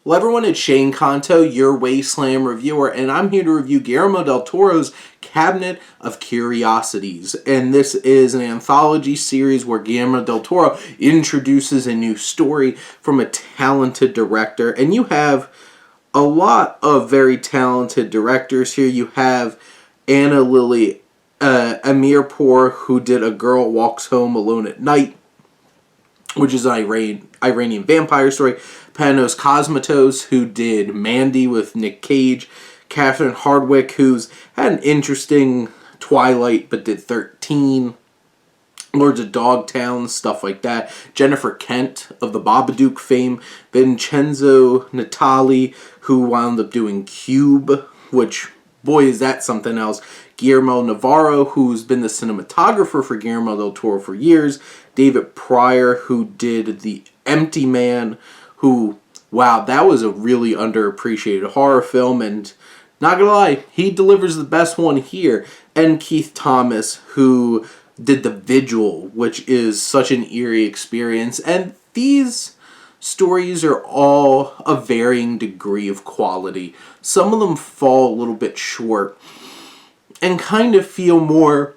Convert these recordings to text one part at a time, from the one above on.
Well, everyone, it's Shane Kanto, your Wasteland reviewer, and I'm here to review Guillermo del Toro's Cabinet of Curiosities. And this is an anthology series where Guillermo del Toro introduces a new story from a talented director. And you have a lot of very talented directors here. You have Anna Lily Amirpour, who did A Girl Walks Home Alone at Night, which is an Iranian vampire story. Panos Cosmatos, who did Mandy with Nick Cage. Catherine Hardwicke, who's had an interesting Twilight, but did 13. Lords of Dogtown, stuff like that. Jennifer Kent of the Babadook fame. Vincenzo Natali, who wound up doing Cube, which, boy, is that something else. Guillermo Navarro, who's been the cinematographer for Guillermo del Toro for years. David Pryor, who did The Empty Man, who, wow, that was a really underappreciated horror film, and not gonna lie, he delivers the best one here. And Keith Thomas, who did The Vigil, which is such an eerie experience. And these stories are all a varying degree of quality. Some of them fall a little bit short and kind of feel more,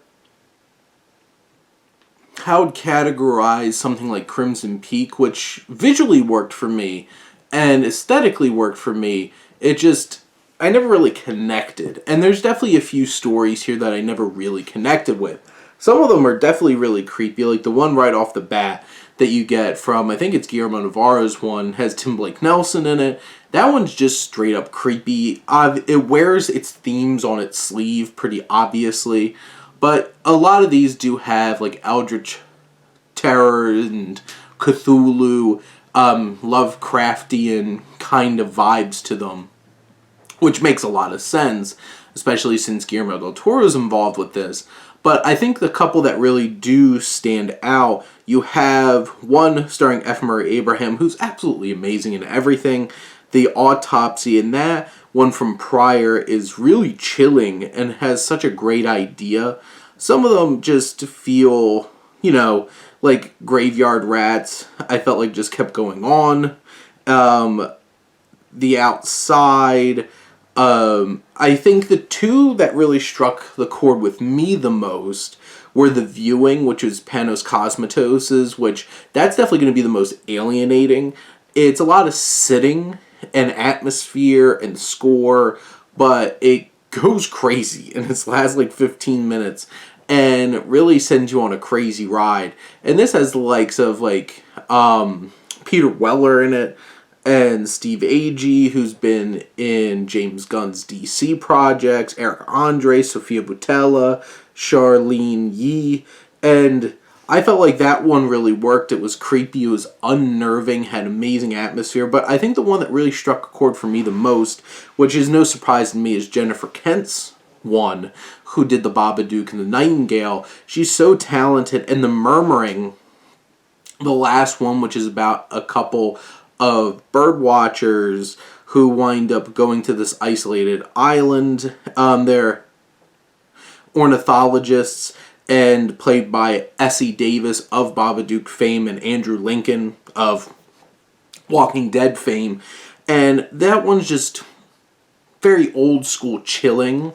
how I'd categorize something like Crimson Peak, which visually worked for me and aesthetically worked for me. I never really connected. And there's definitely a few stories here that I never really connected with. Some of them are definitely really creepy, like the one right off the bat that you get from, I think it's Guillermo Navarro's one, has Tim Blake Nelson in it. That one's just straight up creepy. It wears its themes on its sleeve pretty obviously, but a lot of these do have like Eldritch Terror and Cthulhu, Lovecraftian kind of vibes to them, which makes a lot of sense, especially since Guillermo del Toro is involved with this. But I think the couple that really do stand out, you have one starring F. Murray Abraham, who's absolutely amazing in everything. The Autopsy, and that one from Pryor is really chilling and has such a great idea. Some of them just feel, like Graveyard Rats. I felt like just kept going on. The Outside. I think the two that really struck the chord with me the most were The Viewing, which was Panos Cosmatos's, which that's definitely going to be the most alienating. It's a lot of sitting and atmosphere and score, but it goes crazy in its last like 15 minutes and really sends you on a crazy ride. And this has the likes of Peter Weller in it, and Steve Agee, who's been in James Gunn's DC projects, Eric Andre, Sofia Boutella, Charlene Yee, and I felt like that one really worked. It was creepy, it was unnerving, had amazing atmosphere, but I think the one that really struck a chord for me the most, which is no surprise to me, is Jennifer Kent's one, who did The Babadook and The Nightingale. She's so talented, and The Murmuring, the last one, which is about a couple of bird watchers who wind up going to this isolated island. They're ornithologists, and played by Essie Davis of Babadook fame and Andrew Lincoln of Walking Dead fame. And that one's just very old school chilling,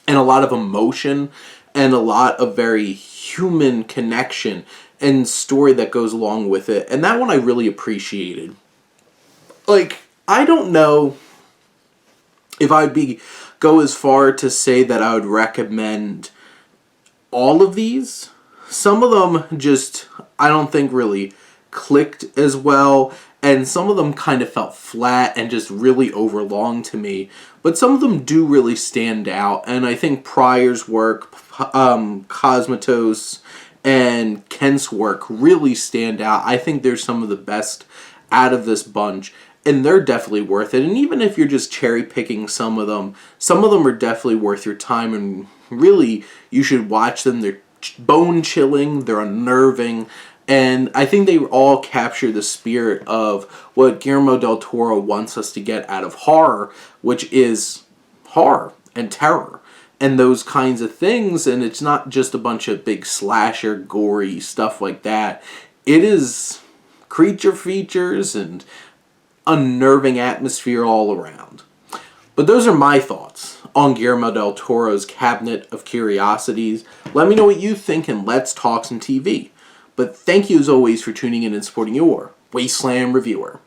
and a lot of emotion, and a lot of very human connection and story that goes along with it. And that one I really appreciated. I don't know if I'd go as far to say that I would recommend all of these. Some of them just, I don't think really clicked as well, and some of them kind of felt flat and just really overlong to me. But some of them do really stand out, and I think Pryor's work, Cosmatos, and Kent's work really stand out. I think they're some of the best out of this bunch, and they're definitely worth it. And even if you're just cherry picking some of them are definitely worth your time, and really you should watch them. They're bone chilling, they're unnerving, and I think they all capture the spirit of what Guillermo del Toro wants us to get out of horror, which is horror and terror and those kinds of things. And it's not just a bunch of big slasher, gory stuff like that. It is creature features and unnerving atmosphere all around. But those are my thoughts on Guillermo del Toro's Cabinet of Curiosities. Let me know what you think and let's talk some TV. But thank you as always for tuning in and supporting your Wasteland reviewer.